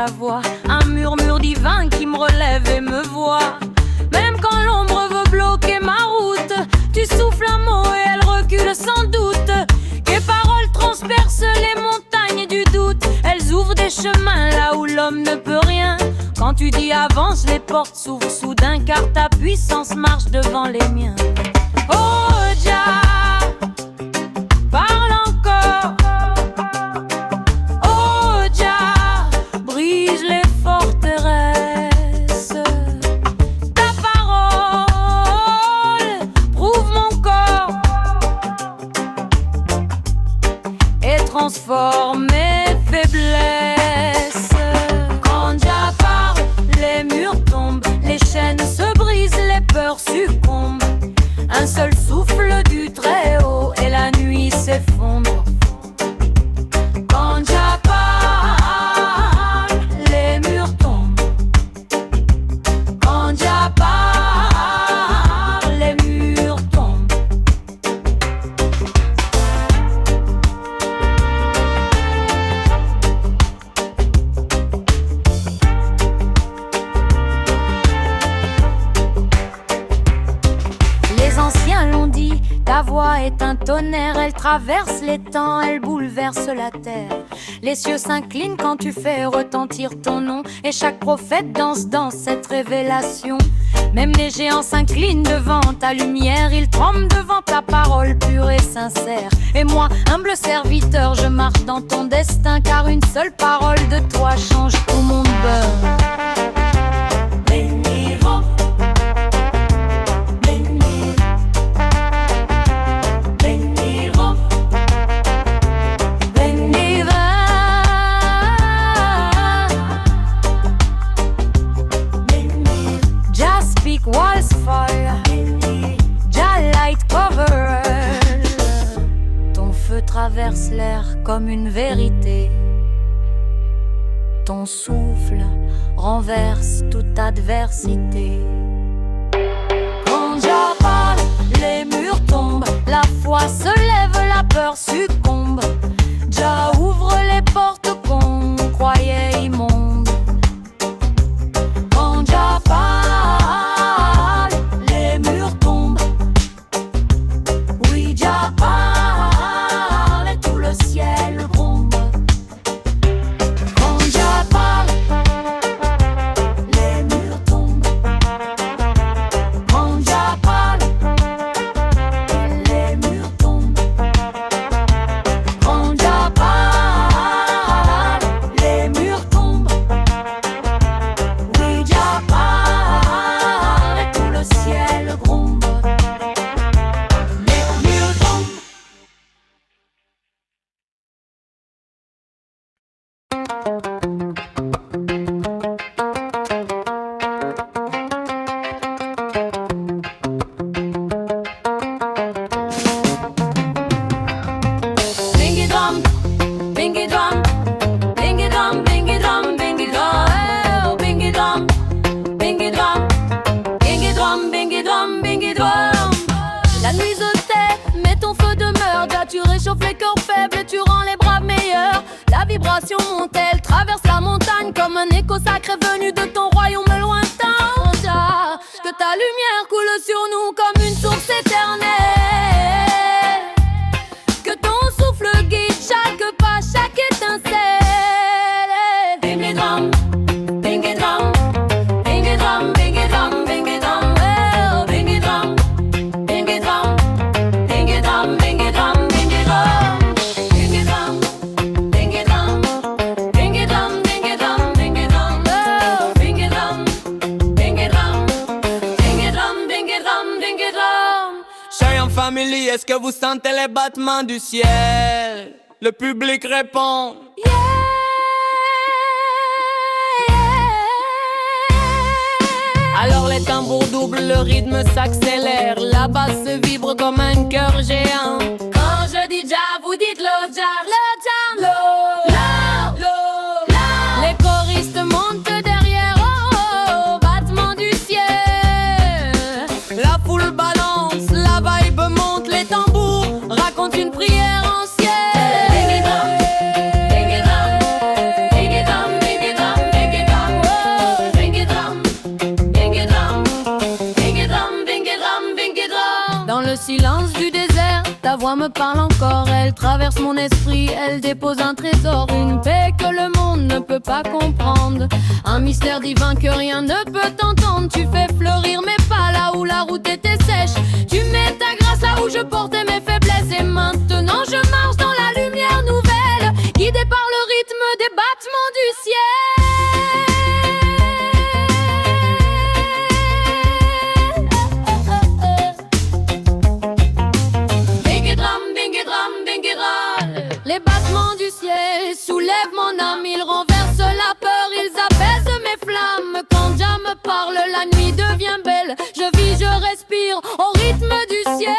voix, un murmure divin qui me relève et me voit. Même quand l'ombre veut bloquer ma route, tu souffles un mot et elle recule sans doute. Tes paroles transpercent les montagnes du doute. Elles ouvrent des chemins là où l'homme ne peut rien. Quand tu dis avance, les portes s'ouvrent soudain, car ta puissance marche devant les miens. Oh Jah, parle encore. Oh Jah, brise les forteresses. Ta parole prouve mon corps et transforme mes faiblesses. Quand Jah parle, les murs tombent, les chaînes se brisent, les peurs succombent. Un seul souffle du Très-Haut et la nuit s'effondre. Quand Jah parle, les murs tombent. Quand Jah parle, les murs tombent. Les anciens l'ont dit, ta voix est un tonnerre. Elle traverse les temps, elle bouleverse la terre. Les cieux s'inclinent quand tu fais retentir ton nom, et chaque prophète danse dans cette révélation. Même les géants s'inclinent devant ta lumière. Ils tremblent devant ta parole pure et sincère. Et moi, humble serviteur, je marche dans ton destin, car une seule parole de toi change tout mon beurre. Walls fire, Jah light cover. Ton feu traverse l'air comme une vérité. Ton souffle renverse toute adversité. Quand Jah parle, les murs tombent, la foi se lève, la peur succombe. Jah ouvre les portes qu'on croyait immondes. Quand Jah parle, les murs tombent. Oui, Jah parle et tout le ciel gronde. Quand Jah parle, les murs tombent. Quand Jah parle, les murs tombent. Quand Jah parle, les murs tombent. Oui, Jah parle et tout le ciel gronde. Les murs tombent. Bingy drum, bingy drum, bingy drum, bingy drum, bingy drum, oh, bingy drum, bingy drum, bingy drum, bingy drum, bingy drum. La nuit se tait, mais ton feu demeure. Déjà tu réchauffes les cœurs faibles, tu rends les braves meilleurs. La vibration monte, elle traverse la montagne comme un écho sacré venu de ton royaume lointain. Jah, que ta lumière coule sur nous comme une source éternelle. Que ton souffle guide chaque pas, chaque étincelle. Bingy drum, bingy drum, bingy drum, bingy drum, bingy drum, oh, bingy drum, bingy drum, bingy drum, bingy drum, bingy drum, bingy drum, bingy drum, bingy drum, bingy drum, bingy drum, oh, bingy drum, bingy drum, bingy drum, bingy drum, bingy drum. Cheyenne Family, est-ce que vous sentez les battements du ciel? Le public répond. Yeah, yeah. Alors les tambours doublent, le rythme s'accélère. La basse vibre comme un cœur géant. Quand je dis Jah, vous dites lo Jah, lo Jah, lo, lo, lo. Les choristes montent derrière, oh, oh, battement du ciel. La foule balance, la vibe monte, les tambours racontent une prière ancienne. Bingy drum, bingy drum, bingy drum, bingy drum, bingy Dans le silence du désert, ta voix me parle encore. Elle traverse mon esprit, elle dépose un trésor. Une paix que le monde ne peut pas comprendre. Un mystère divin que rien ne peut entendre. Tu fais fleurir mes pas là où la route était sèche. Tu mets ta grâce là où je portais mes faiblesses. Et maintenant je marche dans la lumière nouvelle, guidée par le rythme des battements du ciel. Les battements du ciel soulèvent mon âme, ils renversent la peur, ils apaisent mes flammes. Quand Jah me parle, la nuit devient belle. Je vis, je respire au rythme du ciel.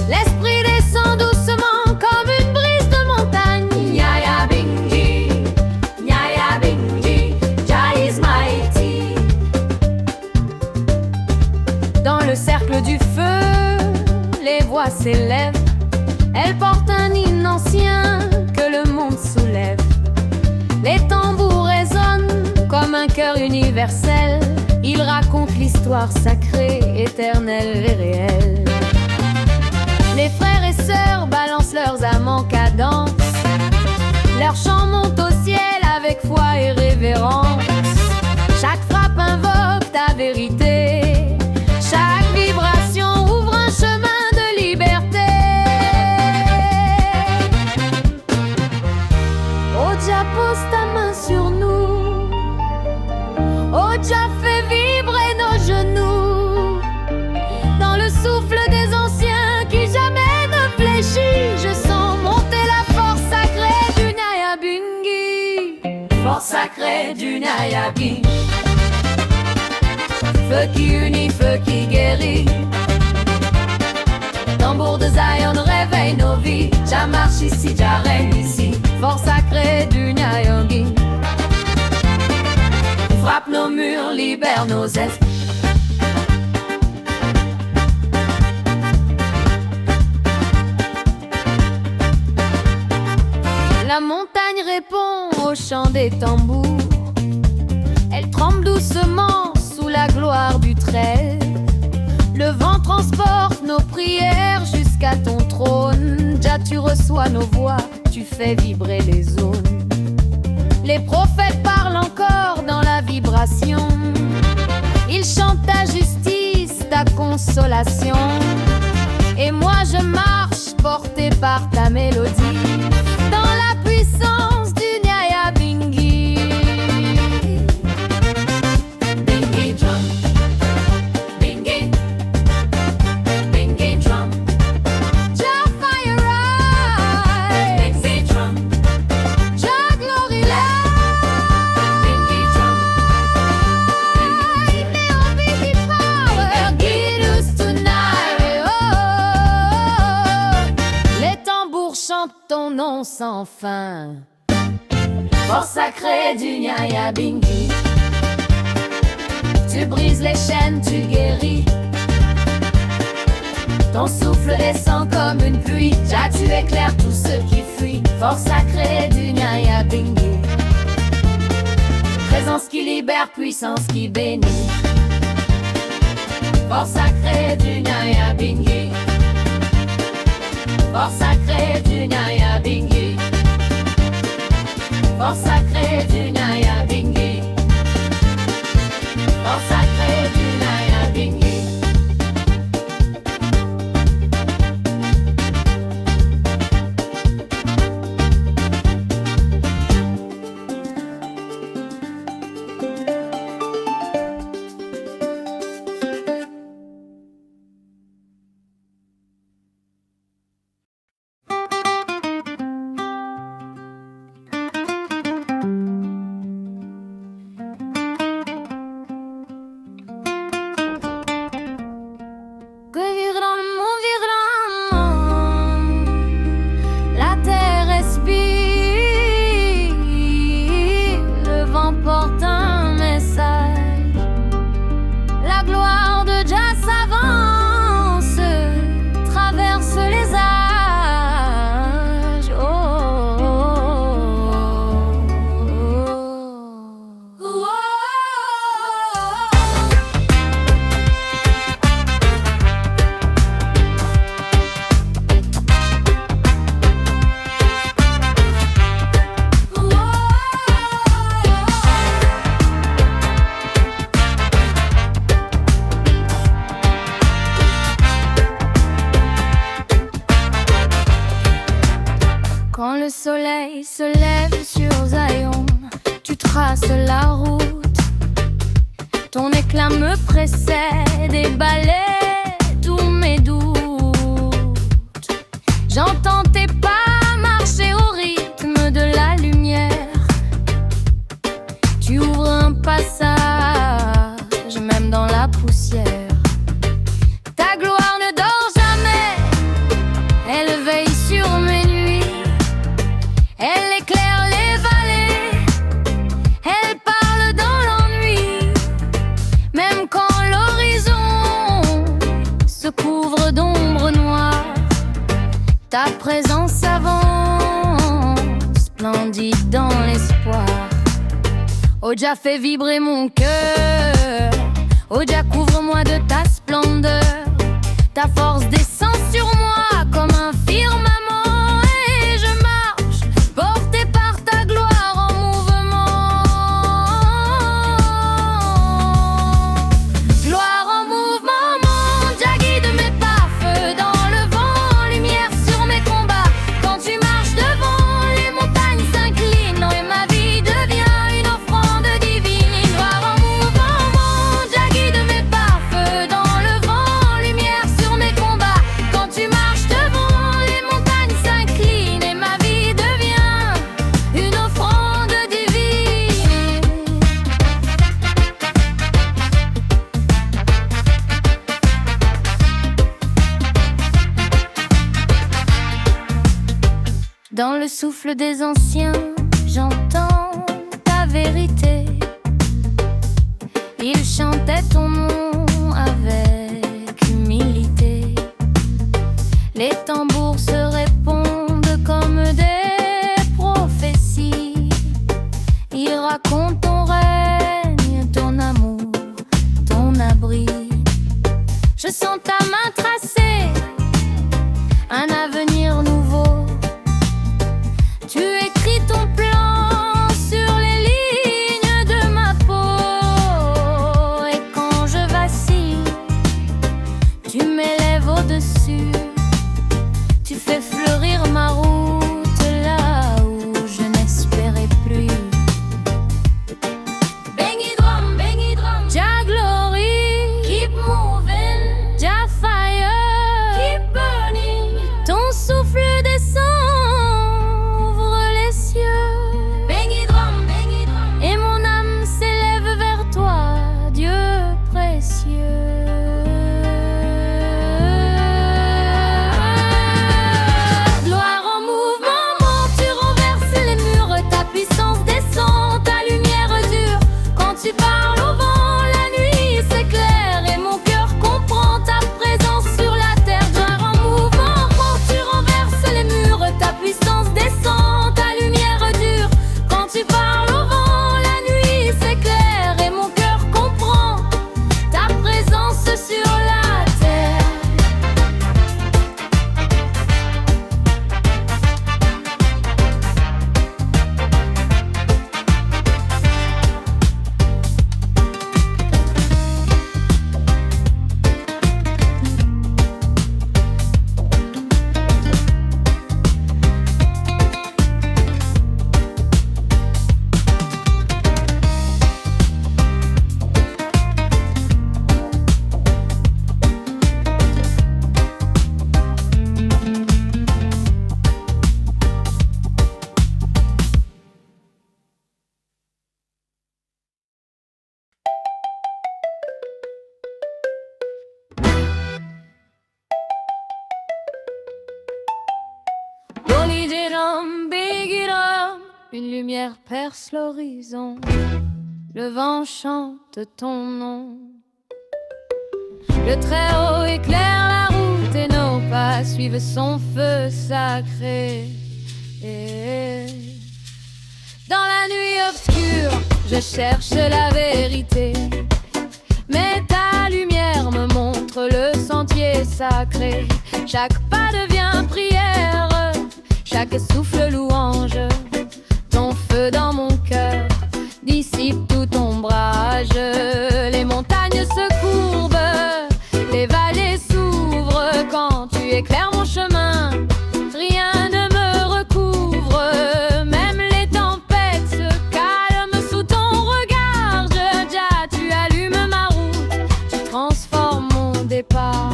L'esprit descend doucement comme une brise de montagne. Nyaya Bingi, Jah is mighty. Dans le cercle du feu, les voix s'élèvent. Elles portent un hymne ancien que le monde soulève. Les tambours résonnent comme un chœur universel. Ils racontent l'histoire sacrée, éternelle et réelle. Les frères et sœurs balancent leurs âmes en cadence. Leur chant monte au ciel avec foi et révérence. Chaque frappe invoque ta vérité. Chaque vibration ouvre un chemin de liberté. Oh Jah, pose ta main sur nous. Oh Jah, fais vibrer nos genoux. Dans le souffle des anciens qui jamais ne fléchit, je sens monter la force sacrée du Nyaya Bingi. Force sacrée du Nyaya Bingi. Feu qui unit, feu qui guérit. Tambour de Zion réveille nos vies. Jah marche ici, Jah règne ici. Force sacrée du Nyaya Bingi. Frappe nos murs, libère nos esprits. La montagne répond au chant des tambours. Elle tremble doucement sous la gloire du trèfle. Le vent transporte nos prières jusqu'à ton trône. Jah, tu reçois nos voix, tu fais vibrer les zones. Les prophètes parlent encore dans la vibration. Ils chantent ta justice, ta consolation. Et moi je marche porté par ta mélodie. Dans la puissance du Nyaya Bingi. Bingi drum, Bingi, Bingi drum. Jah fire rise, Bingi drum. Jah glory light, Bingi drum. Neon Bingi power, guide us tonight. nom sans fin. Force sacrée du Nyayabinghi, tu brises les chaînes, tu guéris. Ton souffle descend comme une pluie, Jah, tu éclaires tous ceux qui fuient. Force sacrée du Nyayabinghi, présence qui libère, puissance qui bénit. Force sacrée du Nyayabinghi, force sacrée du Nyayabinghi, force sacrée du Nyayabinghi, force sacrée du Nyayabinghi. La terre respire, le vent porte un message. La gloire de Jah s'avance, traverse les âges. Oh, oh, oh, oh. Quand le soleil se lève sur Zion, tu traces la route. Ton éclat me précède et balaie tous mes doutes. J'entends tes pas marcher au rythme de la lumière. Tu ouvres un passage, même dans la poussière. Ta gloire ne dort jamais, elle veille sur mes nuits. Elle éclaire les vallées, elle parle dans l'ennui. Même quand l'horizon se couvre d'ombre noire, ta présence avance, splendide dans l'espoir. Oh Jah, fais vibrer mon cœur, oh Jah, couvre-moi de ta splendeur. Ta force descend sur moi comme un firmament. Dans le souffle des anciens, j'entends ta vérité. Ils chantaient ton nom avec humilité. Les tambours se répondent comme des prophéties. Ils racontent ton règne, ton amour, ton abri. Je sens ta main tracée, un avenir nouveau. Tu écris ton plan sur les lignes de ma peau. Et quand je vacille, tu m'élèves au-dessus. Tu fais fleurir ma route là où je n'espérais plus. Bengi drum, Jah glory, keep moving. Jah une lumière perce l'horizon, le vent chante ton nom. Le Très-Haut éclaire la route et nos pas suivent son feu sacré. Dans la nuit obscure, je cherche la vérité, mais ta lumière me montre le sentier sacré. Chaque pas devient prière, chaque souffle louange. Ton feu dans mon cœur dissipe tout ombrage. Les montagnes se courbent, les vallées s'ouvrent quand tu éclaires mon chemin. Rien ne me recouvre, même les tempêtes se calment sous ton regard. Jah, tu allumes ma route, tu transformes mon départ.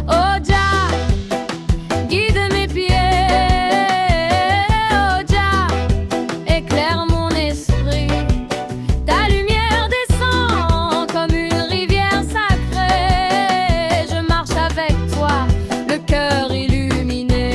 Oh Jah, guide mes pieds. Oh Jah, éclaire mon esprit. Ta lumière descend comme une rivière sacrée. Je marche avec toi, le cœur illuminé.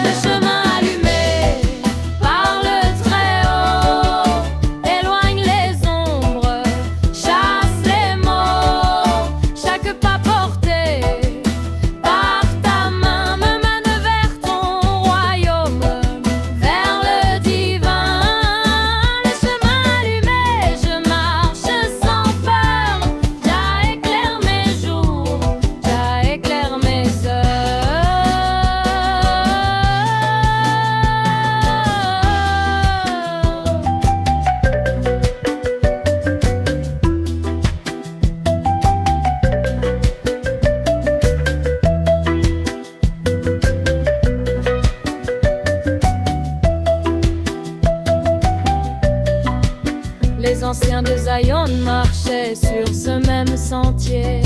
Le chemin allumé par le Très-Haut éloigne les ombres, chasse les maux. Chaque pas porté par ta main me mène vers ton royaume, vers le divin. Le chemin allumé, je marche sans peur. Jah éclaire mes jours, Jah éclaire mes Les anciens de Zion marchaient sur ce même sentier.